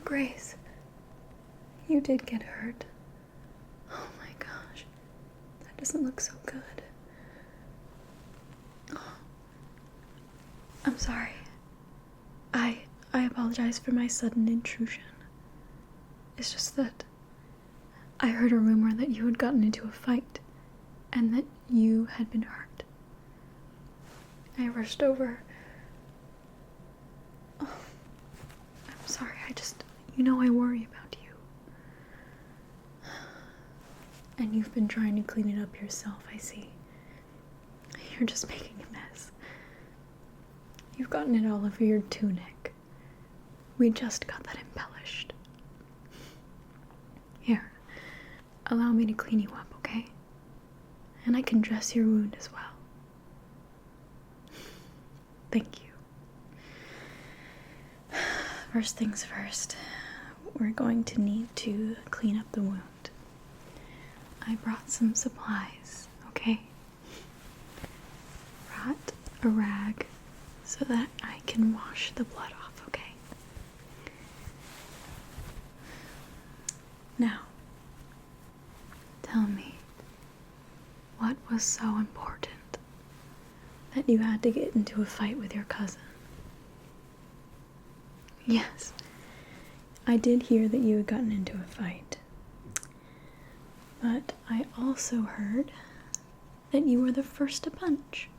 Grace, you did get hurt. Oh my gosh, that doesn't look so good. Oh, I'm sorry. I apologize for my sudden intrusion. It's just that I heard a rumor that you had gotten into a fight and that you had been hurt. I rushed over. Oh, I'm sorry, I worry about you. And you've been trying to clean it up yourself, I see. You're just making a mess. You've gotten it all over your tunic. We just got that embellished. Here, allow me to clean you up, okay? And I can dress your wound as well. Thank you. First things first, we're going to need to clean up the wound. I brought some supplies, okay? Brought a rag so that I can wash the blood off, okay? Now, tell me, what was so important that you had to get into a fight with your cousin? Yes, I did hear that you had gotten into a fight. But I also heard that you were the first to punch.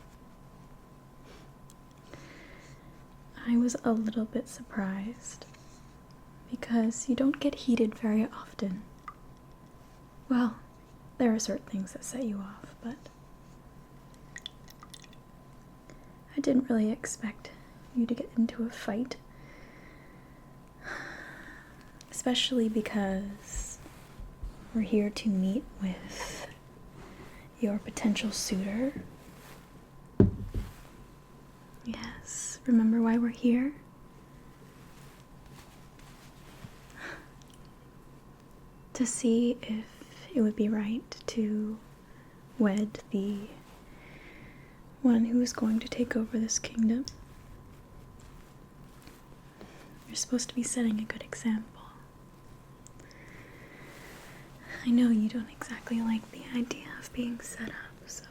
I was a little bit surprised because you don't get heated very often. Well, there are certain things that set you off, but I didn't really expect you to get into a fight. Especially because we're here to meet with your potential suitor. Yes, remember why we're here? To see if it would be right to wed the one who is going to take over this kingdom. You're supposed to be setting a good example. I know you don't exactly like the idea of being set up, so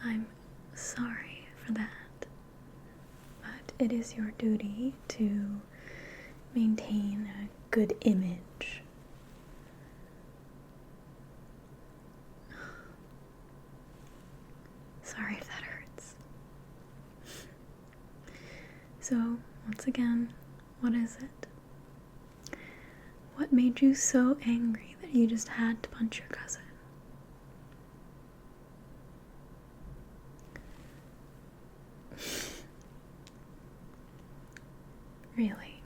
I'm sorry for that. But it is your duty to maintain a good image. Sorry if that hurts. So, once again, what is it? What made you so angry that you just had to punch your cousin? Really?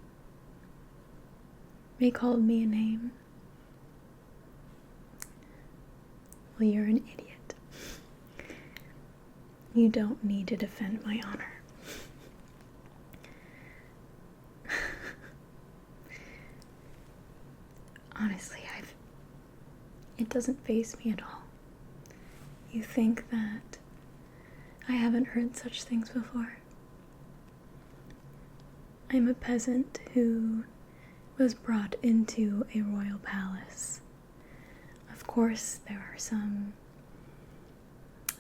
They called me a name? Well, you're an idiot. You don't need to defend my honor. Honestly, it doesn't faze me at all. You think that I haven't heard such things before? I'm a peasant who was brought into a royal palace. Of course, there are some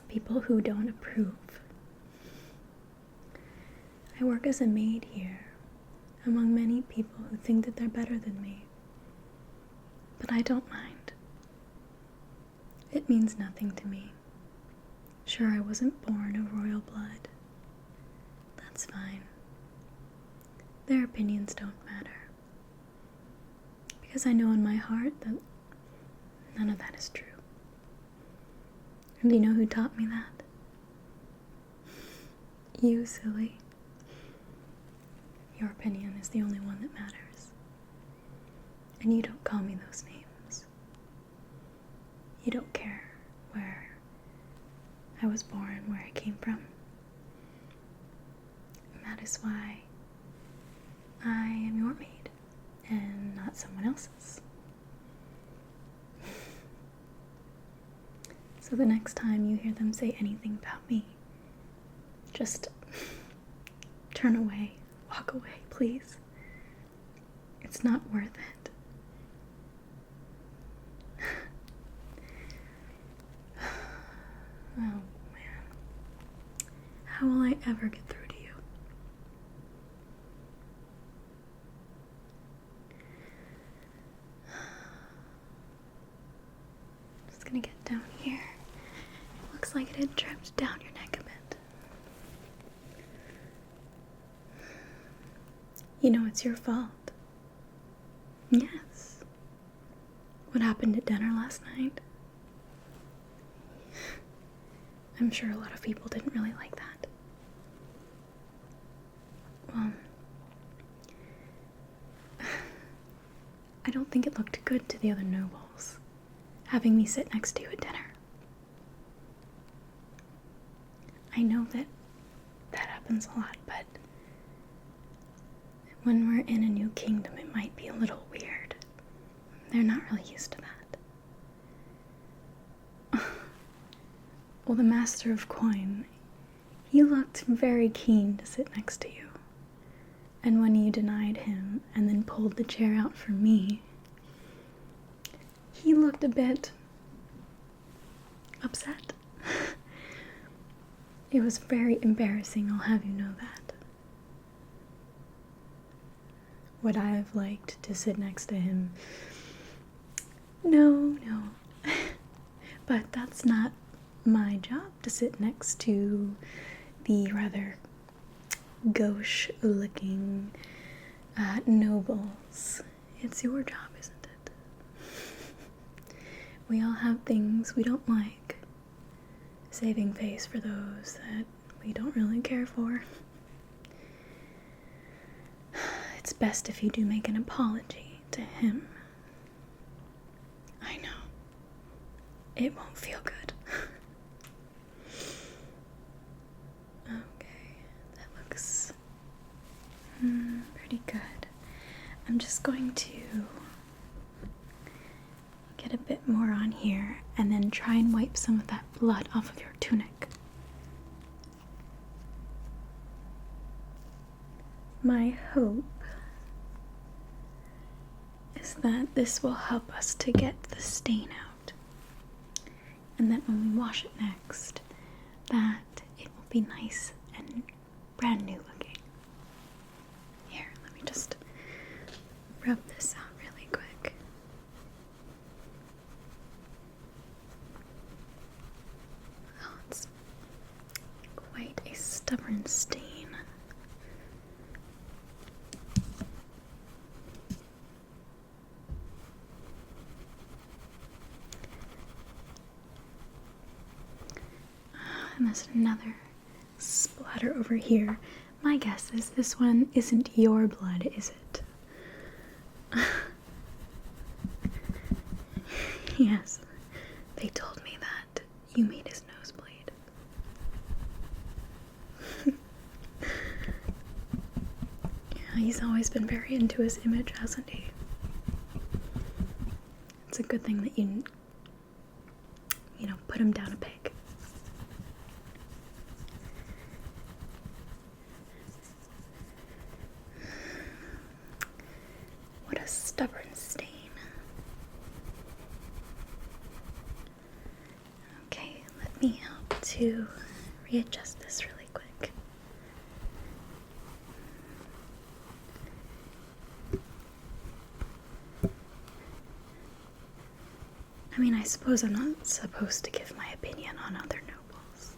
people who don't approve. I work as a maid here, among many people who think that they're better than me. But I don't mind. It means nothing to me. Sure, I wasn't born of royal blood. That's fine. Their opinions don't matter. Because I know in my heart that none of that is true. And do you know who taught me that? You, silly. Your opinion is the only one that matters. And you don't call me those names. You don't care where I was born, where I came from. And that is why I am your maid, and not someone else's. So the next time you hear them say anything about me, just turn away, walk away, please. It's not worth it. Oh, man. How will I ever get through to you? Just gonna get down here. Looks like it had tripped down your neck a bit. You know, it's your fault. Yes. What happened at dinner last night? I'm sure a lot of people didn't really like that. Well, I don't think it looked good to the other nobles, having me sit next to you at dinner. I know that happens a lot, but when we're in a new kingdom, it might be a little weird. They're not really used to that. Well, the Master of Coin, he looked very keen to sit next to you. And when you denied him and then pulled the chair out for me, he looked a bit upset. It was very embarrassing, I'll have you know that. Would I have liked to sit next to him? No. But that's not my job to sit next to the rather gauche-looking nobles. It's your job, isn't it? We all have things we don't like. Saving face for those that we don't really care for. It's best if you do make an apology to him. I know. It won't feel good. Okay, that looks pretty good. I'm just going to get a bit more on here and then try and wipe some of that blood off of your tunic. My hope is that this will help us to get the stain out, and that when we wash it next, that it will be nice and brand new looking. Here, let me just rub this out really quick. Oh, it's quite a stubborn stain. And there's another splatter over here. My guess is this one isn't your blood, is it? Yes, they told me that you made his nose bleed. Yeah, he's always been very into his image, hasn't he? It's a good thing that you put him down a peg. What a stubborn stain. Okay, let me help to readjust this really quick. I mean, I suppose I'm not supposed to give my opinion on other nobles,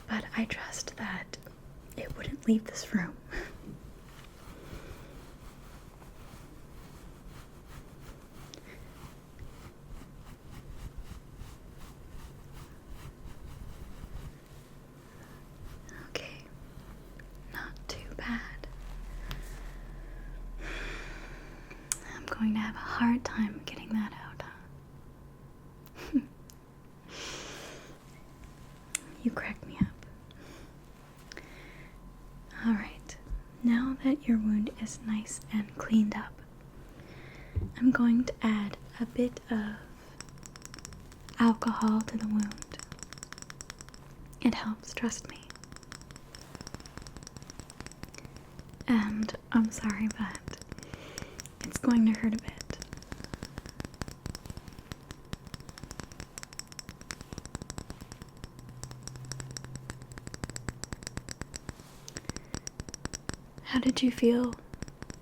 but I trust that it wouldn't leave this room. Okay, not too bad. I'm going to have a hard time getting that out, huh? You crack me up. Alright, now that your wound is nice and cleaned up, I'm going to add a bit of alcohol to the wound. It helps, trust me. And I'm sorry, but it's going to hurt a bit. How did you feel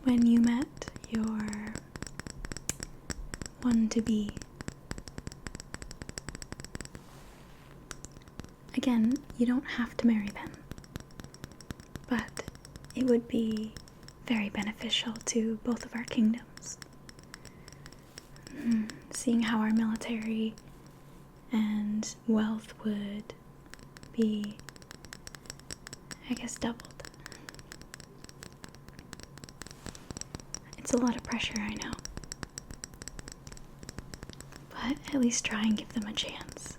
when you met your one-to-be? Again, you don't have to marry them, but it would be very beneficial to both of our kingdoms. Seeing how our military and wealth would be, I guess, doubled. It's a lot of pressure, I know. But at least try and give them a chance.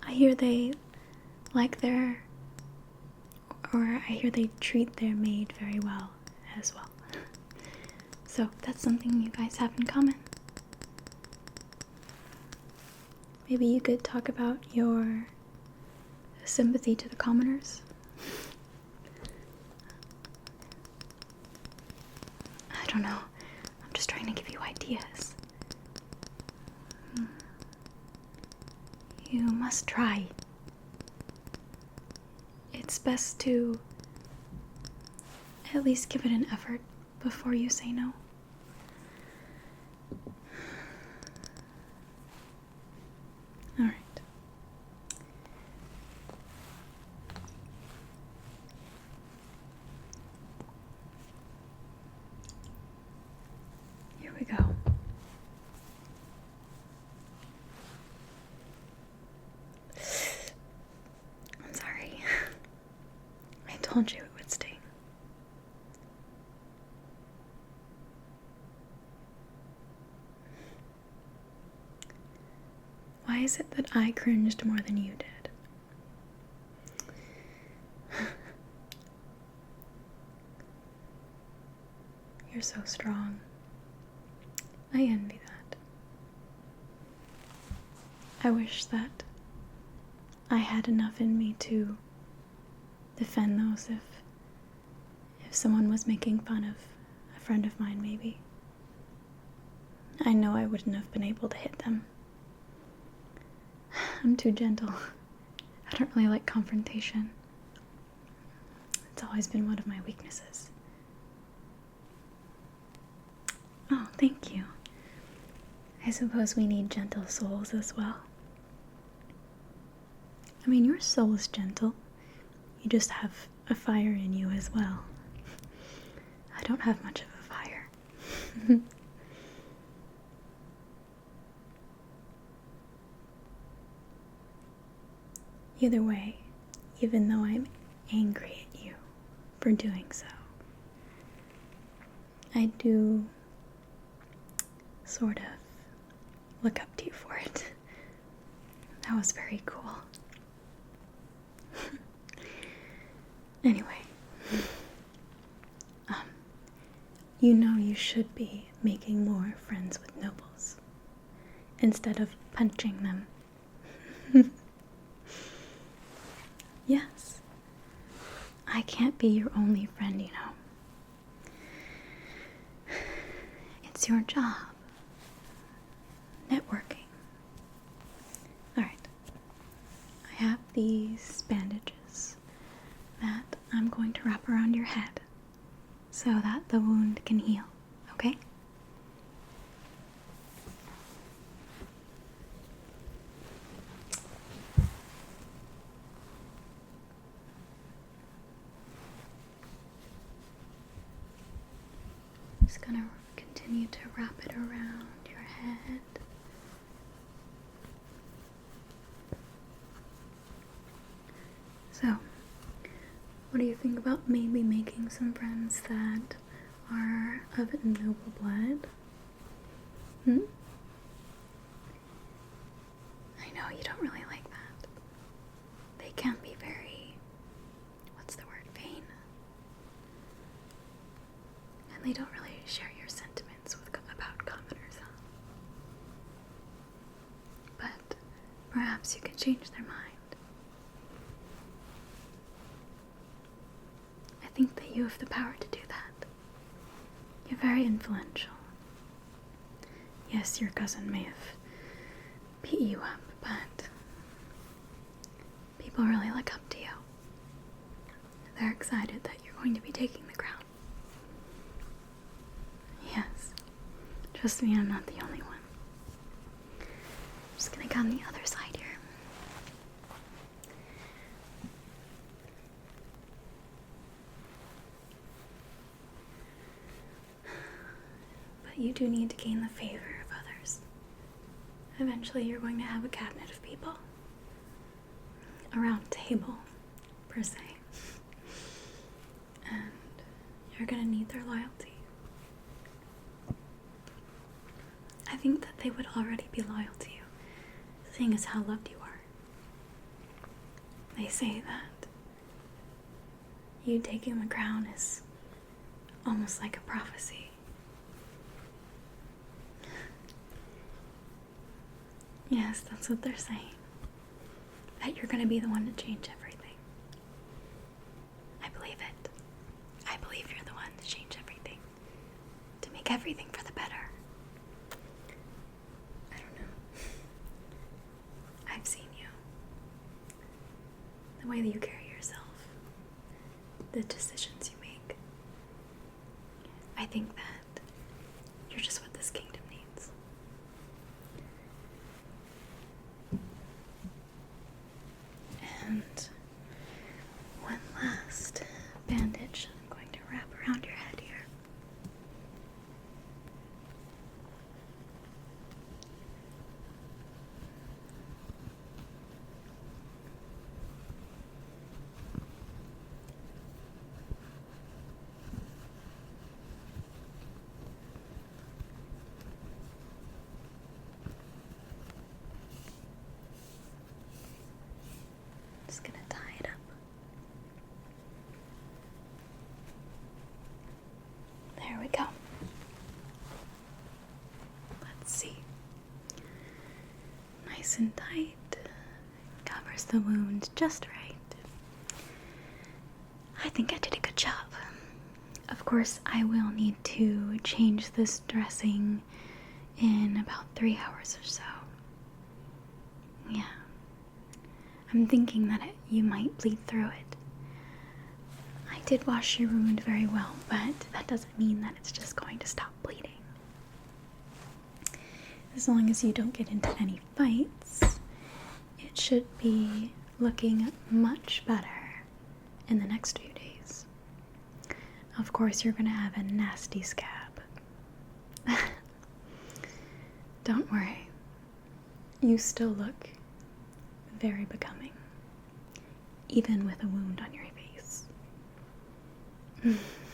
I hear they I hear they treat their maid very well as well. So that's something you guys have in common. Maybe you could talk about your sympathy to the commoners. I don't know. I'm just trying to give you ideas. You must try. It's best to at least give it an effort before you say no. All right. Here we go. I'm sorry. I told you it would sting. Why is it that I cringed more than you did? You're so strong. I envy that. I wish that I had enough in me to defend those if someone was making fun of a friend of mine, maybe. I know I wouldn't have been able to hit them. I'm too gentle. I don't really like confrontation. It's always been one of my weaknesses. Oh, thank you. I suppose we need gentle souls as well. I mean, your soul is gentle. You just have a fire in you as well. I don't have much of a fire. Either way, even though I'm angry at you for doing so, I do sort of look up to you for it. That was very cool. Anyway, you know you should be making more friends with nobles instead of punching them. Yes, I can't be your only friend, you know. It's your job. Networking. Alright. I have these bandages that I'm going to wrap around your head so that the wound can heal, okay? Just gonna continue to wrap it around your head. So, what do you think about maybe making some friends that are of noble blood? I know you don't really like that. They can be very, vain. And they don't really share your sentiments about commoners, huh? But perhaps you can change their mind. I think that you have the power to do that. You're very influential. Yes, your cousin may have beat you up, but people really look up to you. They're excited that you're going to be taking the crown. Yes, trust me, I'm not the only one. I'm just gonna go on the other side here. But you do need to gain the favor of others. Eventually you're going to have a cabinet of people. A round table, per se. And you're gonna need their loyalty. I think that they would already be loyal to you, seeing as how loved you are. They say that you taking the crown is almost like a prophecy. Yes, that's what they're saying. That you're gonna be the one to change everything. I believe it. I believe you're the one to change everything. To make everything for the better. I don't know. I've seen you. The way that you carry yourself. The decisions you make. I think that you're just what this kingdom needs. And one last bandage I'm going to wrap around your head here. Just gonna tie it up. There we go. Let's see. Nice and tight. Covers the wound just right. I think I did a good job. Of course, I will need to change this dressing in about 3 hours or so. Yeah. I'm thinking that you might bleed through it. I did wash your wound very well, but that doesn't mean that it's just going to stop bleeding. As long as you don't get into any fights, it should be looking much better in the next few days. Of course, you're going to have a nasty scab. Don't worry. You still look very becoming, even with a wound on your face.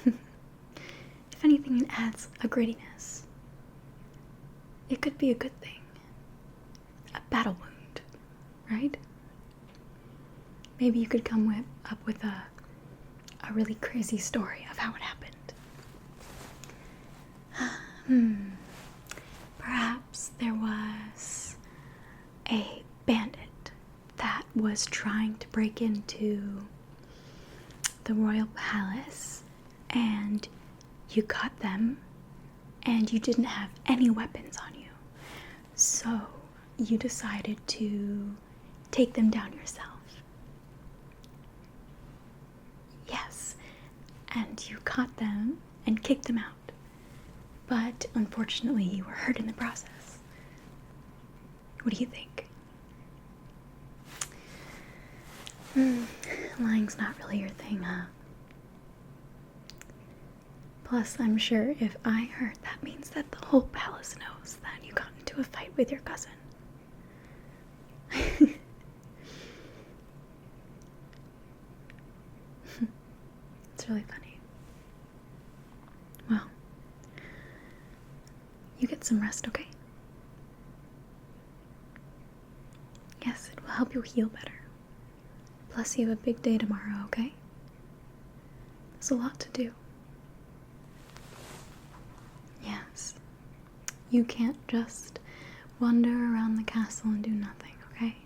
If anything, it adds a grittiness. It could be a good thing. A battle wound, right? Maybe you could come up with a really crazy story of how it happened. Perhaps there was a bandit that was trying to break into the royal palace, and you caught them, and you didn't have any weapons on you. So you decided to take them down yourself. Yes, and you caught them and kicked them out. But unfortunately, you were hurt in the process. What do you think? Lying's not really your thing, huh? Plus, I'm sure if I heard, that means that the whole palace knows that you got into a fight with your cousin. It's really funny. Well, you get some rest, okay? Yes, it will help you heal better. Plus, you have a big day tomorrow, okay? There's a lot to do. Yes. You can't just wander around the castle and do nothing, okay?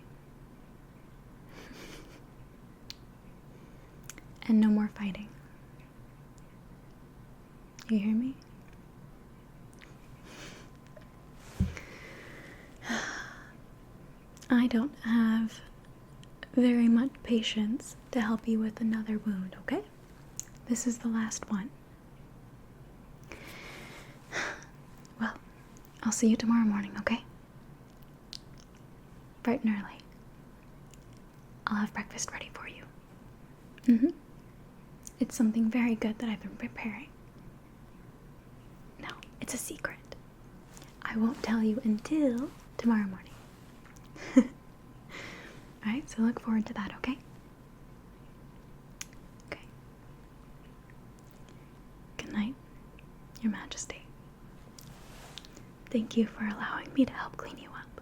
And no more fighting. You hear me? I don't have very much patience to help you with another wound, okay? This is the last one. Well, I'll see you tomorrow morning, okay? Bright and early. I'll have breakfast ready for you. It's something very good that I've been preparing. No, it's a secret. I won't tell you until tomorrow morning. Alright, so look forward to that, okay? Okay. Good night, Your Majesty. Thank you for allowing me to help clean you up.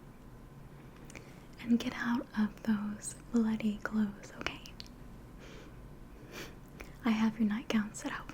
And get out of those bloody clothes, okay? I have your nightgown set out